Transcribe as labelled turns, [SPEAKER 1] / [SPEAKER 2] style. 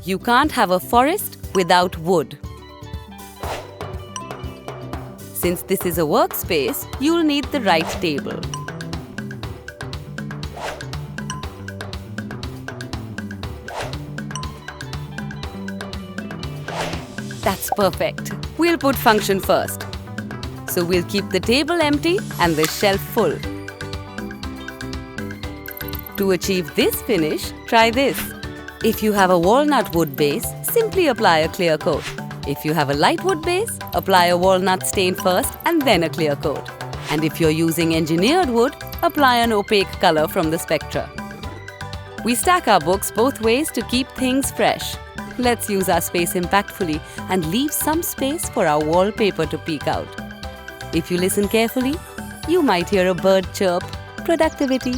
[SPEAKER 1] You can't have a forest without wood. Since this is a workspace, you'll need the right table. That's perfect. We'll put function first. So we'll keep the table empty and the shelf full. To achieve this finish, try this. If you have a walnut wood base, simply apply a clear coat. If you have a light wood base, apply a walnut stain first and then a clear coat. And if you're using engineered wood, apply an opaque color from the spectra. We stack our books both ways to keep things fresh. Let's use our space impactfully and leave some space for our wallpaper to peek out. If you listen carefully, you might hear a bird chirp. Productivity.